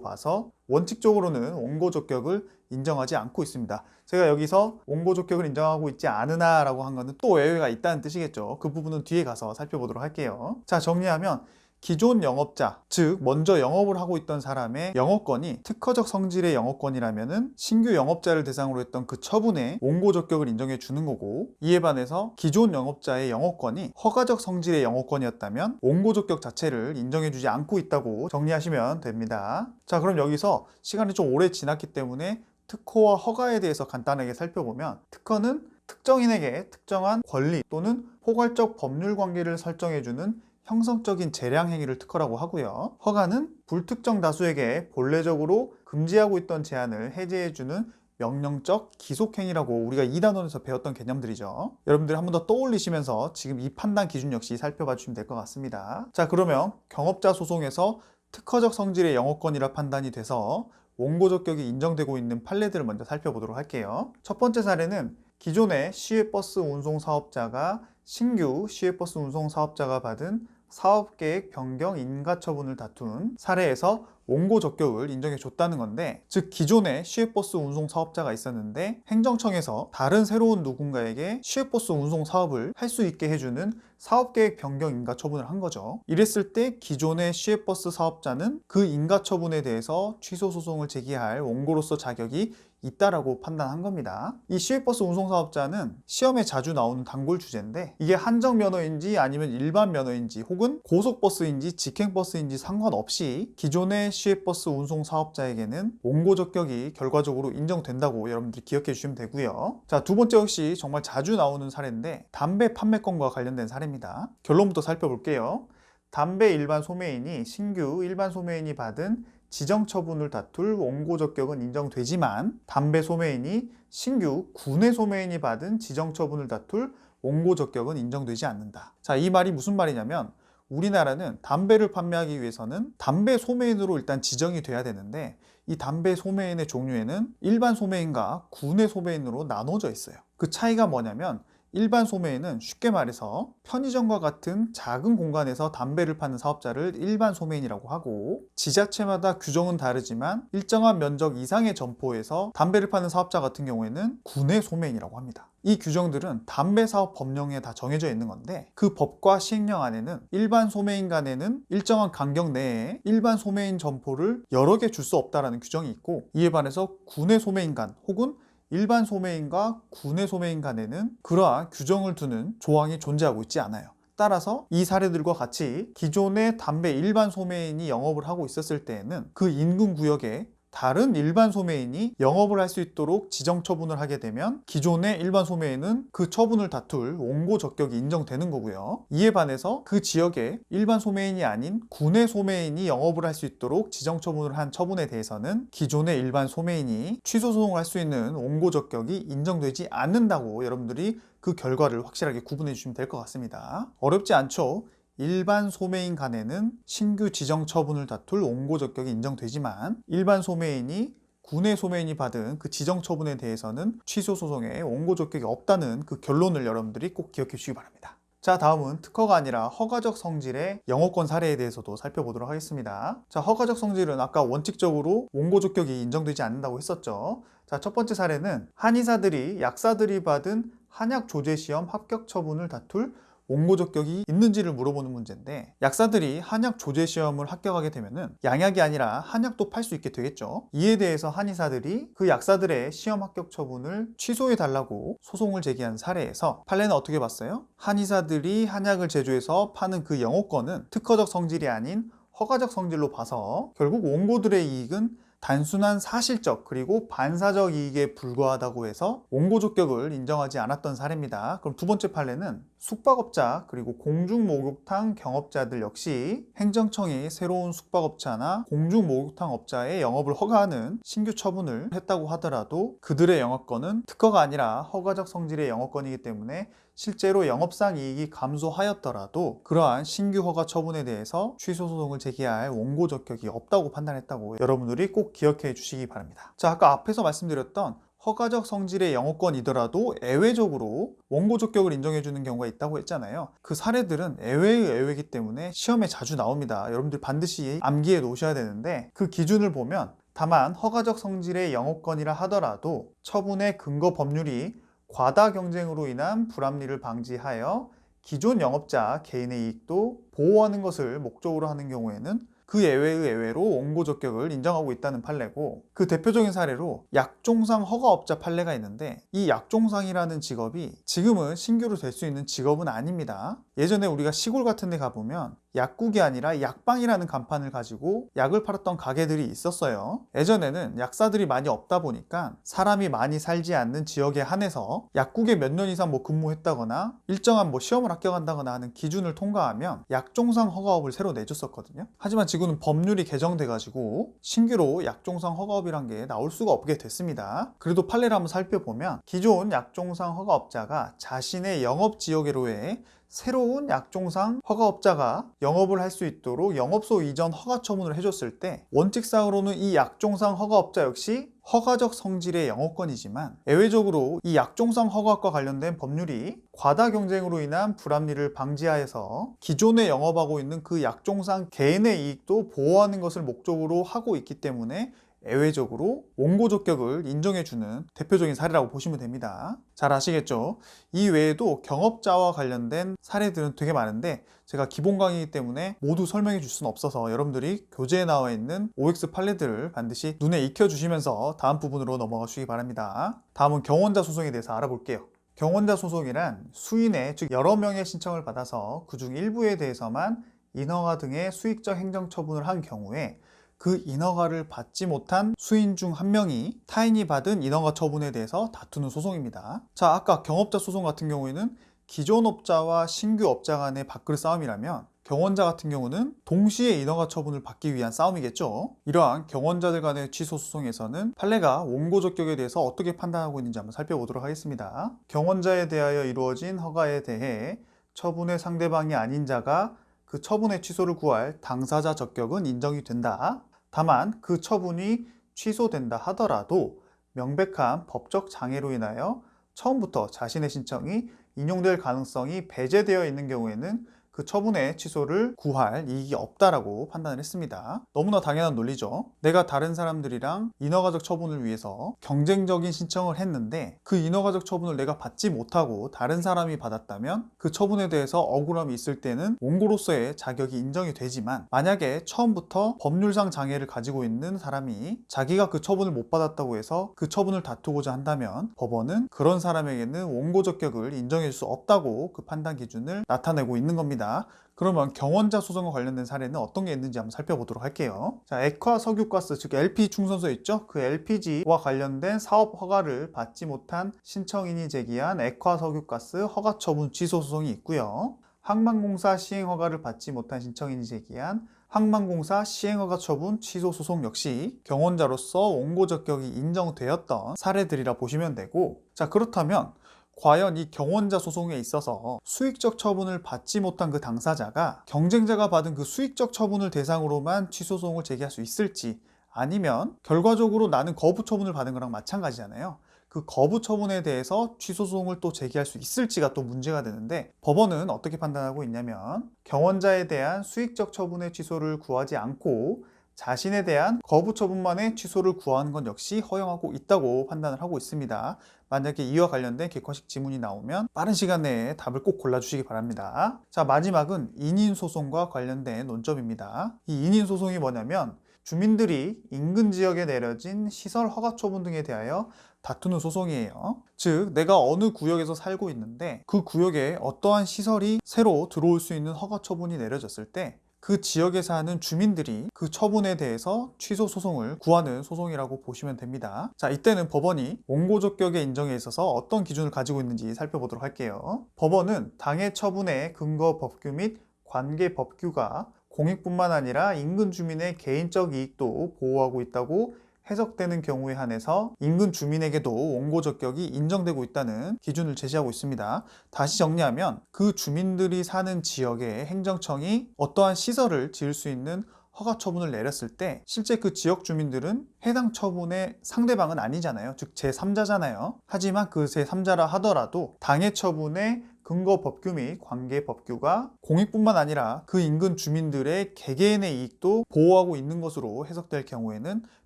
봐서 원칙적으로는 원고 적격을 인정하지 않고 있습니다. 제가 여기서 원고 적격을 인정하고 있지 않으나 라고 한 거는 또 예외가 있다는 뜻이겠죠. 그 부분은 뒤에 가서 살펴보도록 할게요. 자, 정리하면 기존 영업자, 즉 먼저 영업을 하고 있던 사람의 영업권이 특허적 성질의 영업권이라면은 신규 영업자를 대상으로 했던 그 처분에 원고 적격을 인정해 주는 거고, 이에 반해서 기존 영업자의 영업권이 허가적 성질의 영업권이었다면 원고 적격 자체를 인정해 주지 않고 있다고 정리하시면 됩니다. 자, 그럼 여기서 시간이 좀 오래 지났기 때문에 특허와 허가에 대해서 간단하게 살펴보면, 특허는 특정인에게 특정한 권리 또는 포괄적 법률 관계를 설정해주는 형성적인 재량 행위를 특허라고 하고요. 허가는 불특정 다수에게 본래적으로 금지하고 있던 제한을 해제해주는 명령적 기속행위라고 우리가 2단원에서 배웠던 개념들이죠. 여러분들이 한 번 더 떠올리시면서 지금 이 판단 기준 역시 살펴봐 주시면 될 것 같습니다. 자, 그러면 경업자 소송에서 특허적 성질의 영업권이라 판단이 돼서 원고 적격이 인정되고 있는 판례들을 먼저 살펴보도록 할게요. 첫 번째 사례는 기존의 시외버스 운송 사업자가 신규 시외버스 운송 사업자가 받은 사업계획 변경 인가처분을 다툰 사례에서 원고 적격을 인정해 줬다는 건데, 즉 기존에 시외버스 운송 사업자가 있었는데 행정청에서 다른 새로운 누군가에게 시외버스 운송 사업을 할 수 있게 해주는 사업계획 변경 인가처분을 한 거죠. 이랬을 때 기존의 시외버스 사업자는 그 인가처분에 대해서 취소 소송을 제기할 원고로서 자격이 있다라고 판단한 겁니다. 이 시외버스 운송 사업자는 시험에 자주 나오는 단골 주제인데, 이게 한정 면허인지 아니면 일반 면허인지 혹은 고속버스인지 직행버스인지 상관없이 기존의 시외버스 운송 사업자에게는 원고 적격이 결과적으로 인정된다고 여러분들이 기억해 주시면 되고요. 자, 두 번째 역시 정말 자주 나오는 사례인데 담배 판매권과 관련된 사례입니다. 결론부터 살펴볼게요. 담배 일반 소매인이 신규 일반 소매인이 받은 지정 처분을 다툴 원고 적격은 인정되지만, 담배 소매인이 신규 구내 소매인이 받은 지정 처분을 다툴 원고 적격은 인정되지 않는다. 자, 이 말이 무슨 말이냐면, 우리나라는 담배를 판매하기 위해서는 담배 소매인으로 일단 지정이 돼야 되는데, 이 담배 소매인의 종류에는 일반 소매인과 구내 소매인으로 나눠져 있어요. 그 차이가 뭐냐면, 일반 소매인은 쉽게 말해서 편의점과 같은 작은 공간에서 담배를 파는 사업자를 일반 소매인이라고 하고, 지자체마다 규정은 다르지만 일정한 면적 이상의 점포에서 담배를 파는 사업자 같은 경우에는 구내 소매인이라고 합니다. 이 규정들은 담배 사업 법령에 다 정해져 있는 건데, 그 법과 시행령 안에는 일반 소매인 간에는 일정한 간격 내에 일반 소매인 점포를 여러 개 줄 수 없다라는 규정이 있고, 이에 반해서 구내 소매인 간 혹은 일반 소매인과 구내 소매인 간에는 그러한 규정을 두는 조항이 존재하고 있지 않아요. 따라서 이 사례들과 같이 기존의 담배 일반 소매인이 영업을 하고 있었을 때에는 그 인근 구역에 다른 일반 소매인이 영업을 할 수 있도록 지정 처분을 하게 되면 기존의 일반 소매인은 그 처분을 다툴 원고 적격이 인정되는 거고요. 이에 반해서 그 지역에 일반 소매인이 아닌 구내 소매인이 영업을 할 수 있도록 지정 처분을 한 처분에 대해서는 기존의 일반 소매인이 취소 소송을 할 수 있는 원고 적격이 인정되지 않는다고 여러분들이 그 결과를 확실하게 구분해 주시면 될 것 같습니다. 어렵지 않죠? 일반 소매인 간에는 신규 지정 처분을 다툴 원고 적격이 인정되지만, 일반 소매인이 구내 소매인이 받은 그 지정 처분에 대해서는 취소 소송에 원고 적격이 없다는 그 결론을 여러분들이 꼭 기억해 주시기 바랍니다. 자, 다음은 특허가 아니라 허가적 성질의 영업권 사례에 대해서도 살펴보도록 하겠습니다. 자, 허가적 성질은 아까 원칙적으로 원고 적격이 인정되지 않는다고 했었죠. 자, 첫 번째 사례는 한의사들이 약사들이 받은 한약 조제 시험 합격 처분을 다툴 원고 적격이 있는지를 물어보는 문제인데, 약사들이 한약 조제 시험을 합격하게 되면은 양약이 아니라 한약도 팔 수 있게 되겠죠. 이에 대해서 한의사들이 그 약사들의 시험 합격 처분을 취소해 달라고 소송을 제기한 사례에서 판례는 어떻게 봤어요? 한의사들이 한약을 제조해서 파는 그 영업권은 특허적 성질이 아닌 허가적 성질로 봐서 결국 원고들의 이익은 단순한 사실적 그리고 반사적 이익에 불과하다고 해서 원고적격을 인정하지 않았던 사례입니다. 그럼 두 번째 판례는 숙박업자 그리고 공중목욕탕 경업자들 역시 행정청이 새로운 숙박업자나 공중목욕탕 업자의 영업을 허가하는 신규 처분을 했다고 하더라도 그들의 영업권은 특허가 아니라 허가적 성질의 영업권이기 때문에 실제로 영업상 이익이 감소하였더라도 그러한 신규 허가 처분에 대해서 취소 소송을 제기할 원고 적격이 없다고 판단했다고 여러분들이 꼭 기억해 주시기 바랍니다. 자, 아까 앞에서 말씀드렸던 허가적 성질의 영업권이더라도 예외적으로 원고 적격을 인정해 주는 경우가 있다고 했잖아요. 그 사례들은 예외의 예외이기 때문에 시험에 자주 나옵니다. 여러분들 반드시 암기해 놓으셔야 되는데 그 기준을 보면 다만 허가적 성질의 영업권이라 하더라도 처분의 근거 법률이 과다 경쟁으로 인한 불합리를 방지하여 기존 영업자 개인의 이익도 보호하는 것을 목적으로 하는 경우에는 그 예외의 예외로 원고 적격을 인정하고 있다는 판례고, 그 대표적인 사례로 약종상 허가업자 판례가 있는데 이 약종상이라는 직업이 지금은 신규로 될 수 있는 직업은 아닙니다. 예전에 우리가 시골 같은 데 가보면 약국이 아니라 약방이라는 간판을 가지고 약을 팔았던 가게들이 있었어요. 예전에는 약사들이 많이 없다 보니까 사람이 많이 살지 않는 지역에 한해서 약국에 몇 년 이상 근무했다거나 일정한 시험을 합격한다거나 하는 기준을 통과하면 약종상 허가업을 새로 내줬었거든요. 하지만 지금은 법률이 개정돼 가지고 신규로 약종상 허가업이란 게 나올 수가 없게 됐습니다. 그래도 판례를 한번 살펴보면 기존 약종상 허가업자가 자신의 영업 지역으로의 새로운 약종상 허가업자가 영업을 할 수 있도록 영업소 이전 허가 처분을 해줬을 때 원칙상으로는 이 약종상 허가업자 역시 허가적 성질의 영업권이지만 예외적으로 이 약종상 허가과 관련된 법률이 과다 경쟁으로 인한 불합리를 방지하여서 기존에 영업하고 있는 그 약종상 개인의 이익도 보호하는 것을 목적으로 하고 있기 때문에 예외적으로 원고 적격을 인정해주는 대표적인 사례라고 보시면 됩니다. 잘 아시겠죠? 이 외에도 경업자와 관련된 사례들은 되게 많은데 제가 기본 강의이기 때문에 모두 설명해 줄 수는 없어서 여러분들이 교재에 나와 있는 OX 판례들을 반드시 눈에 익혀주시면서 다음 부분으로 넘어가 주시기 바랍니다. 다음은 경원자 소송에 대해서 알아볼게요. 경원자 소송이란 수인의, 즉 여러 명의 신청을 받아서 그중 일부에 대해서만 인허가 등의 수익적 행정처분을 한 경우에 그 인허가를 받지 못한 수인 중 한 명이 타인이 받은 인허가 처분에 대해서 다투는 소송입니다. 자, 아까 경업자 소송 같은 경우에는 기존 업자와 신규 업자 간의 밥그릇 싸움이라면 경원자 같은 경우는 동시에 인허가 처분을 받기 위한 싸움이겠죠. 이러한 경원자들 간의 취소 소송에서는 판례가 원고 적격에 대해서 어떻게 판단하고 있는지 한번 살펴보도록 하겠습니다. 경원자에 대하여 이루어진 허가에 대해 처분의 상대방이 아닌 자가 그 처분의 취소를 구할 당사자 적격은 인정이 된다. 다만 그 처분이 취소된다 하더라도 명백한 법적 장애로 인하여 처음부터 자신의 신청이 인용될 가능성이 배제되어 있는 경우에는 그 처분의 취소를 구할 이익이 없다라고 판단을 했습니다. 너무나 당연한 논리죠. 내가 다른 사람들이랑 인허가적 처분을 위해서 경쟁적인 신청을 했는데 그 인허가적 처분을 내가 받지 못하고 다른 사람이 받았다면 그 처분에 대해서 억울함이 있을 때는 원고로서의 자격이 인정이 되지만, 만약에 처음부터 법률상 장애를 가지고 있는 사람이 자기가 그 처분을 못 받았다고 해서 그 처분을 다투고자 한다면 법원은 그런 사람에게는 원고 적격을 인정해 줄 수 없다고 그 판단 기준을 나타내고 있는 겁니다. 그러면 경원자 소송과 관련된 사례는 어떤 게 있는지 한번 살펴보도록 할게요. 자, 액화 석유가스, 즉 LP 충선소 있죠? 그 LPG와 관련된 사업 허가를 받지 못한 신청인이 제기한 액화 석유가스 허가 처분 취소 소송이 있고요. 항만공사 시행 허가를 받지 못한 신청인이 제기한 항만공사 시행허가 처분 취소 소송 역시 경원자로서 원고 적격이 인정되었던 사례들이라 보시면 되고, 자, 그렇다면 과연 이 경원자 소송에 있어서 수익적 처분을 받지 못한 그 당사자가 경쟁자가 받은 그 수익적 처분을 대상으로만 취소소송을 제기할 수 있을지, 아니면 결과적으로 나는 거부 처분을 받은 거랑 마찬가지잖아요. 그 거부 처분에 대해서 취소소송을 또 제기할 수 있을지가 또 문제가 되는데, 법원은 어떻게 판단하고 있냐면 경원자에 대한 수익적 처분의 취소를 구하지 않고 자신에 대한 거부 처분만의 취소를 구하는 건 역시 허용하고 있다고 판단을 하고 있습니다. 만약에 이와 관련된 객관식 지문이 나오면 빠른 시간 내에 답을 꼭 골라주시기 바랍니다. 자, 마지막은 인인소송과 관련된 논점입니다. 이 인인소송이 뭐냐면 주민들이 인근 지역에 내려진 시설 허가 처분 등에 대하여 다투는 소송이에요. 즉, 내가 어느 구역에서 살고 있는데 그 구역에 어떠한 시설이 새로 들어올 수 있는 허가 처분이 내려졌을 때 그 지역에 사는 주민들이 그 처분에 대해서 취소 소송을 구하는 소송이라고 보시면 됩니다. 자, 이때는 법원이 원고적격의 인정에 있어서 어떤 기준을 가지고 있는지 살펴보도록 할게요. 법원은 당해 처분의 근거 법규 및 관계 법규가 공익뿐만 아니라 인근 주민의 개인적 이익도 보호하고 있다고 해석되는 경우에 한해서 인근 주민에게도 원고적격이 인정되고 있다는 기준을 제시하고 있습니다. 다시 정리하면 그 주민들이 사는 지역에 행정청이 어떠한 시설을 지을 수 있는 허가 처분을 내렸을 때 실제 그 지역 주민들은 해당 처분의 상대방은 아니잖아요. 즉 제3자잖아요. 하지만 그 제3자라 하더라도 당해 처분의 근거 법규 및 관계 법규가 공익뿐만 아니라 그 인근 주민들의 개개인의 이익도 보호하고 있는 것으로 해석될 경우에는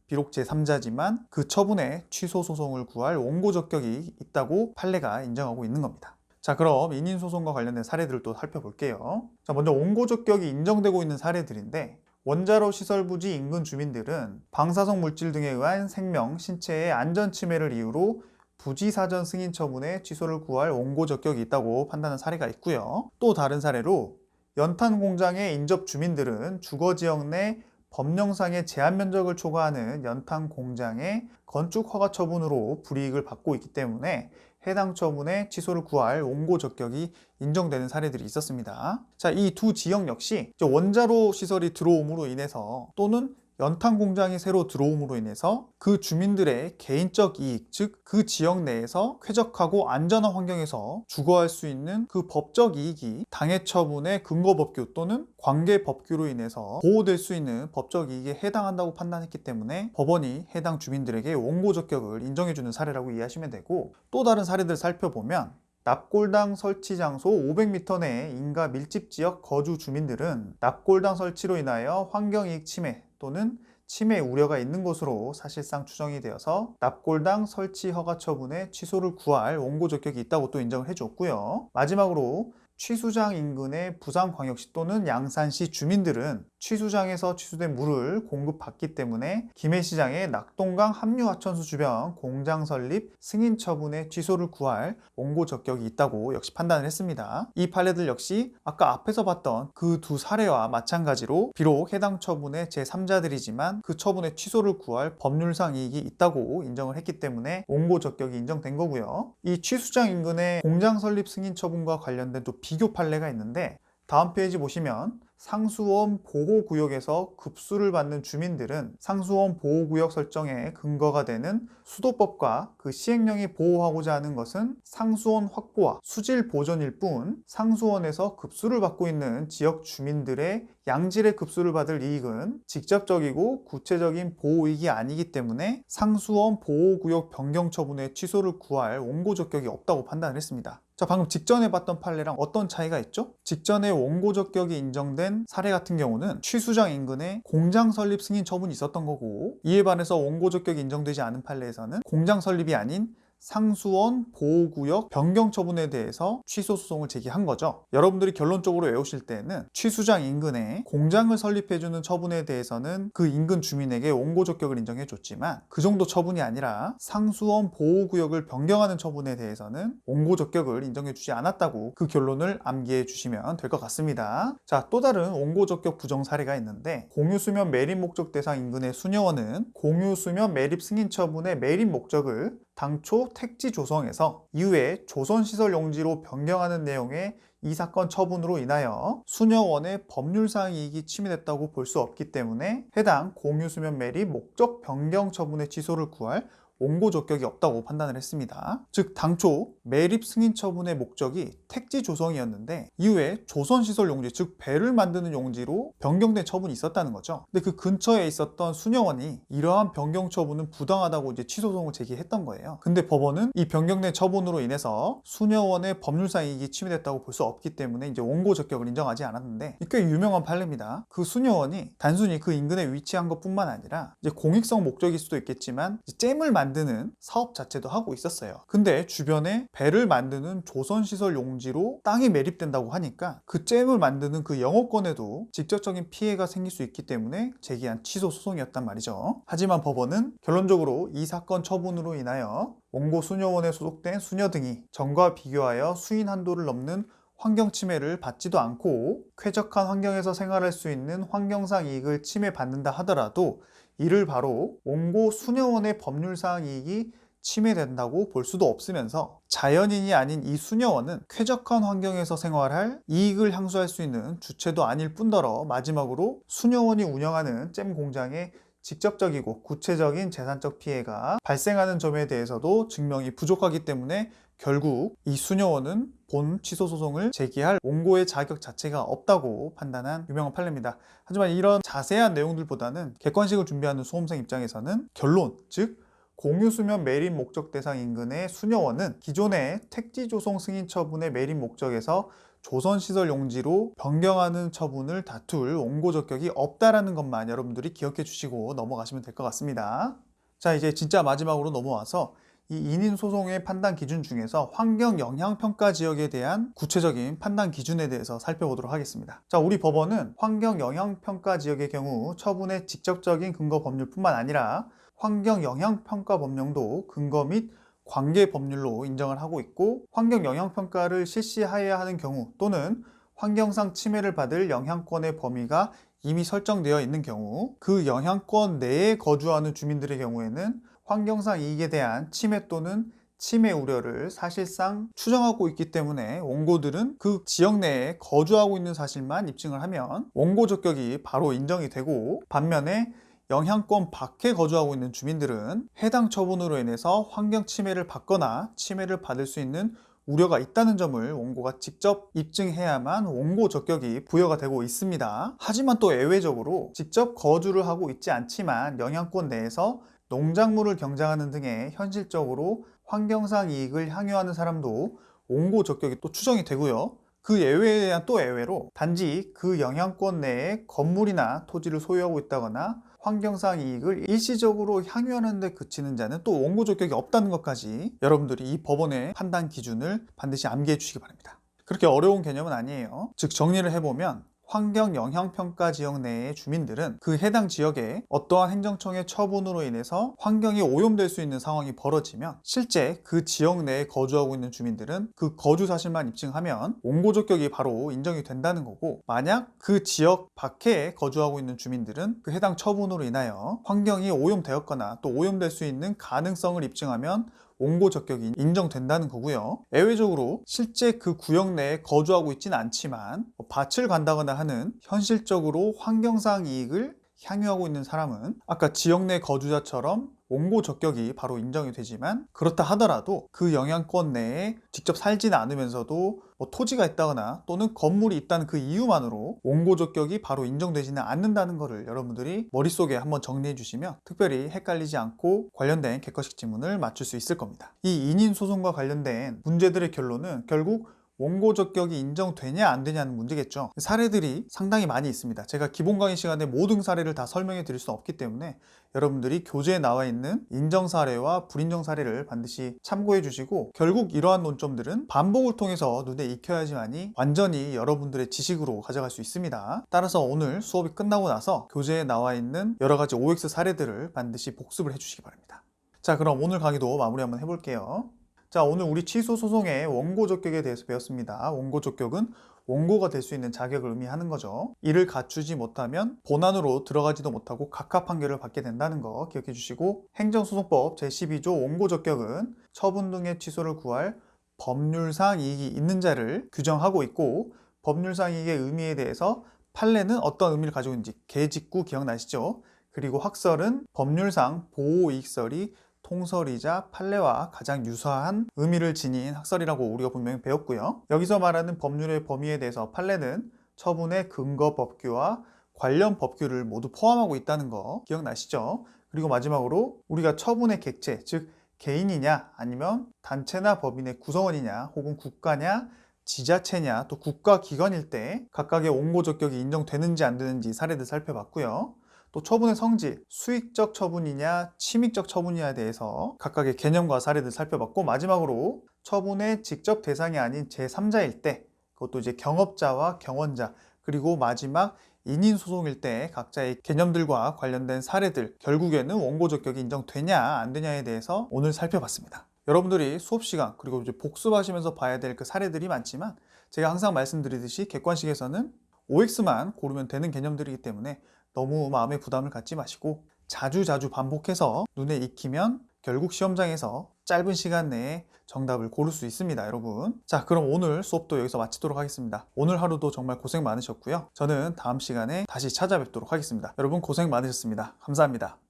비록 제3자지만 그 처분에 취소 소송을 구할 원고적격이 있다고 판례가 인정하고 있는 겁니다. 자, 그럼 인인소송과 관련된 사례들을 또 살펴볼게요. 자, 먼저 원고적격이 인정되고 있는 사례들인데 원자로 시설 부지 인근 주민들은 방사성 물질 등에 의한 생명, 신체의 안전 침해를 이유로 부지 사전 승인 처분에 취소를 구할 원고적격이 있다고 판단한 사례가 있고요. 또 다른 사례로 연탄 공장의 인접 주민들은 주거지역 내 법령상의 제한 면적을 초과하는 연탄 공장의 건축 허가 처분으로 불이익을 받고 있기 때문에 해당 처분에 취소를 구할 원고 적격이 인정되는 사례들이 있었습니다. 자, 이 두 지역 역시 원자로 시설이 들어옴으로 인해서 또는 연탄 공장이 새로 들어옴으로 인해서 그 주민들의 개인적 이익, 즉 그 지역 내에서 쾌적하고 안전한 환경에서 주거할 수 있는 그 법적 이익이 당해 처분의 근거 법규 또는 관계 법규로 인해서 보호될 수 있는 법적 이익에 해당한다고 판단했기 때문에 법원이 해당 주민들에게 원고 적격을 인정해주는 사례라고 이해하시면 되고, 또 다른 사례들을 살펴보면 납골당 설치 장소 500m 내의 인가 밀집 지역 거주 주민들은 납골당 설치로 인하여 환경이익 침해 또는 침해 우려가 있는 것으로 사실상 추정이 되어서 납골당 설치 허가 처분에 취소를 구할 원고 적격이 있다고 또 인정을 해줬고요. 마지막으로 취수장 인근의 부산광역시 또는 양산시 주민들은 취수장에서 취수된 물을 공급받기 때문에 김해시장의 낙동강 합류하천수 주변 공장 설립 승인 처분에 취소를 구할 원고 적격이 있다고 역시 판단을 했습니다. 이 판례들 역시 아까 앞에서 봤던 그 두 사례와 마찬가지로 비록 해당 처분의 제3자들이지만 그 처분의 취소를 구할 법률상 이익이 있다고 인정을 했기 때문에 원고 적격이 인정된 거고요. 이 취수장 인근의 공장 설립 승인 처분과 관련된 또 비교 판례가 있는데, 다음 페이지 보시면 상수원 보호구역에서 급수를 받는 주민들은 상수원 보호구역 설정에 근거가 되는 수도법과 그 시행령이 보호하고자 하는 것은 상수원 확보와 수질 보존일 뿐, 상수원에서 급수를 받고 있는 지역 주민들의 양질의 급수를 받을 이익은 직접적이고 구체적인 보호이익이 아니기 때문에 상수원 보호구역 변경 처분에 취소를 구할 원고 적격이 없다고 판단을 했습니다. 자, 방금 직전에 봤던 판례랑 어떤 차이가 있죠? 직전에 원고 적격이 인정된 사례 같은 경우는 취수장 인근에 공장 설립 승인 처분이 있었던 거고, 이에 반해서 원고 적격이 인정되지 않은 판례에서는 공장 설립이 아닌 상수원 보호구역 변경 처분에 대해서 취소 소송을 제기한 거죠. 여러분들이 결론적으로 외우실 때는 취수장 인근에 공장을 설립해주는 처분에 대해서는 그 인근 주민에게 원고 적격을 인정해줬지만 그 정도 처분이 아니라 상수원 보호구역을 변경하는 처분에 대해서는 원고 적격을 인정해주지 않았다고 그 결론을 암기해 주시면 될 것 같습니다. 자, 또 다른 원고 적격 부정 사례가 있는데, 공유수면 매립 목적 대상 인근의 수녀원은 공유수면 매립 승인 처분의 매립 목적을 당초 택지 조성에서 이후에 조선시설 용지로 변경하는 내용의 이 사건 처분으로 인하여 수녀원의 법률상 이익이 침해됐다고 볼 수 없기 때문에 해당 공유수면 매립 목적 변경 처분의 취소를 구할 원고 적격이 없다고 판단을 했습니다. 즉 당초 매립 승인 처분의 목적이 택지 조성이었는데 이후에 조선시설 용지, 즉 배를 만드는 용지로 변경된 처분이 있었다는 거죠. 근데 그 근처에 있었던 수녀원이 이러한 변경 처분은 부당하다고 이제 취소소송을 제기했던 거예요. 근데 법원은 이 변경된 처분으로 인해서 수녀원의 법률상 이익이 침해됐다고 볼 수 없기 때문에 이제 원고 적격을 인정하지 않았는데, 꽤 유명한 판례입니다. 그 수녀원이 단순히 그 인근에 위치한 것뿐만 아니라 이제 공익성 목적일 수도 있겠지만 잼을 만드는 사업 자체도 하고 있었어요. 근데 주변에 배를 만드는 조선시설 용지로 땅이 매립된다고 하니까 그 잼을 만드는 그 영업권에도 직접적인 피해가 생길 수 있기 때문에 제기한 취소 소송이었단 말이죠. 하지만 법원은 결론적으로 이 사건 처분으로 인하여 원고 수녀원에 소속된 수녀 등이 전과 비교하여 수인 한도를 넘는 환경 침해를 받지도 않고 쾌적한 환경에서 생활할 수 있는 환경상 이익을 침해받는다 하더라도 이를 바로 원고 수녀원의 법률상 이익이 침해된다고 볼 수도 없으면서 자연인이 아닌 이 수녀원은 쾌적한 환경에서 생활할 이익을 향수할 수 있는 주체도 아닐 뿐더러 마지막으로 수녀원이 운영하는 잼 공장의 직접적이고 구체적인 재산적 피해가 발생하는 점에 대해서도 증명이 부족하기 때문에 결국 이 수녀원은 본 취소 소송을 제기할 원고의 자격 자체가 없다고 판단한 유명한 판례입니다. 하지만 이런 자세한 내용들보다는 객관식을 준비하는 수험생 입장에서는 결론, 즉 공유수면 매립 목적 대상 인근의 수녀원은 기존의 택지조성 승인 처분의 매립 목적에서 조선시설 용지로 변경하는 처분을 다툴 원고 적격이 없다라는 것만 여러분들이 기억해 주시고 넘어가시면 될 것 같습니다. 자, 이제 진짜 마지막으로 넘어와서 이 인인 소송의 판단 기준 중에서 환경 영향 평가 지역에 대한 구체적인 판단 기준에 대해서 살펴보도록 하겠습니다. 자, 우리 법원은 환경 영향 평가 지역의 경우 처분의 직접적인 근거 법률뿐만 아니라 환경 영향 평가 법령도 근거 및 관계 법률로 인정을 하고 있고, 환경 영향 평가를 실시하여야 하는 경우 또는 환경상 침해를 받을 영향권의 범위가 이미 설정되어 있는 경우, 그 영향권 내에 거주하는 주민들의 경우에는 환경상 이익에 대한 침해 또는 침해 우려를 사실상 추정하고 있기 때문에 원고들은 그 지역 내에 거주하고 있는 사실만 입증을 하면 원고 적격이 바로 인정이 되고, 반면에 영향권 밖에 거주하고 있는 주민들은 해당 처분으로 인해서 환경 침해를 받거나 침해를 받을 수 있는 우려가 있다는 점을 원고가 직접 입증해야만 원고 적격이 부여가 되고 있습니다. 하지만 또 예외적으로 직접 거주를 하고 있지 않지만 영향권 내에서 농작물을 경작하는 등의 현실적으로 환경상 이익을 향유하는 사람도 원고 적격이 또 추정이 되고요. 그 예외에 대한 또 예외로 단지 그 영향권 내에 건물이나 토지를 소유하고 있다거나 환경상 이익을 일시적으로 향유하는 데 그치는 자는 또 원고 적격이 없다는 것까지 여러분들이 이 법원의 판단 기준을 반드시 암기해 주시기 바랍니다. 그렇게 어려운 개념은 아니에요. 즉 정리를 해보면 환경 영향 평가 지역 내의 주민들은 그 해당 지역에 어떠한 행정청의 처분으로 인해서 환경이 오염될 수 있는 상황이 벌어지면 실제 그 지역 내에 거주하고 있는 주민들은 그 거주 사실만 입증하면 원고 적격이 바로 인정이 된다는 거고, 만약 그 지역 밖에 거주하고 있는 주민들은 그 해당 처분으로 인하여 환경이 오염되었거나 또 오염될 수 있는 가능성을 입증하면 원고 적격이 인정된다는 거고요. 예외적으로 실제 그 구역 내에 거주하고 있지는 않지만 밭을 간다거나 하는 현실적으로 환경상 이익을 향유하고 있는 사람은 아까 지역 내 거주자처럼 원고 적격이 바로 인정이 되지만, 그렇다 하더라도 그 영향권 내에 직접 살지는 않으면서도 토지가 있다거나 또는 건물이 있다는 그 이유만으로 원고 적격이 바로 인정되지는 않는다는 것을 여러분들이 머릿속에 한번 정리해 주시면 특별히 헷갈리지 않고 관련된 객관식 지문을 맞출 수 있을 겁니다. 이 인인 소송과 관련된 문제들의 결론은 결국 원고 적격이 인정되냐 안 되냐는 문제겠죠. 사례들이 상당히 많이 있습니다. 제가 기본 강의 시간에 모든 사례를 다 설명해 드릴 수 없기 때문에 여러분들이 교재에 나와 있는 인정 사례와 불인정 사례를 반드시 참고해 주시고, 결국 이러한 논점들은 반복을 통해서 눈에 익혀야지만이 완전히 여러분들의 지식으로 가져갈 수 있습니다. 따라서 오늘 수업이 끝나고 나서 교재에 나와 있는 여러 가지 OX 사례들을 반드시 복습을 해 주시기 바랍니다. 자, 그럼 오늘 강의도 마무리 한번 해볼게요. 자, 오늘 우리 취소 소송의 원고 적격에 대해서 배웠습니다. 원고 적격은 원고가 될 수 있는 자격을 의미하는 거죠. 이를 갖추지 못하면 본안으로 들어가지도 못하고 각하 판결을 받게 된다는 거 기억해 주시고, 행정소송법 제12조 원고 적격은 처분 등의 취소를 구할 법률상 이익이 있는 자를 규정하고 있고, 법률상 이익의 의미에 대해서 판례는 어떤 의미를 가지고 있는지 계직구 기억나시죠? 그리고 학설은 법률상 보호이익설이 통설이자 판례와 가장 유사한 의미를 지닌 학설이라고 우리가 분명히 배웠고요. 여기서 말하는 법률의 범위에 대해서 판례는 처분의 근거 법규와 관련 법규를 모두 포함하고 있다는 거 기억나시죠? 그리고 마지막으로 우리가 처분의 객체, 즉 개인이냐 아니면 단체나 법인의 구성원이냐 혹은 국가냐 지자체냐 또 국가기관일 때 각각의 원고 적격이 인정되는지 안 되는지 사례들 살펴봤고요. 또 처분의 성질, 수익적 처분이냐 침익적 처분이냐에 대해서 각각의 개념과 사례들 살펴봤고, 마지막으로 처분의 직접 대상이 아닌 제3자일 때, 그것도 이제 경업자와 경원자, 그리고 마지막 인인 소송일 때 각자의 개념들과 관련된 사례들, 결국에는 원고 적격이 인정되냐 안 되냐에 대해서 오늘 살펴봤습니다. 여러분들이 수업 시간 그리고 이제 복습하시면서 봐야 될 그 사례들이 많지만 제가 항상 말씀드리듯이 객관식에서는 OX만 고르면 되는 개념들이기 때문에 너무 마음에 부담을 갖지 마시고 자주 반복해서 눈에 익히면 결국 시험장에서 짧은 시간 내에 정답을 고를 수 있습니다, 여러분. 자, 그럼 오늘 수업도 여기서 마치도록 하겠습니다. 오늘 하루도 정말 고생 많으셨고요. 저는 다음 시간에 다시 찾아뵙도록 하겠습니다. 여러분 고생 많으셨습니다. 감사합니다.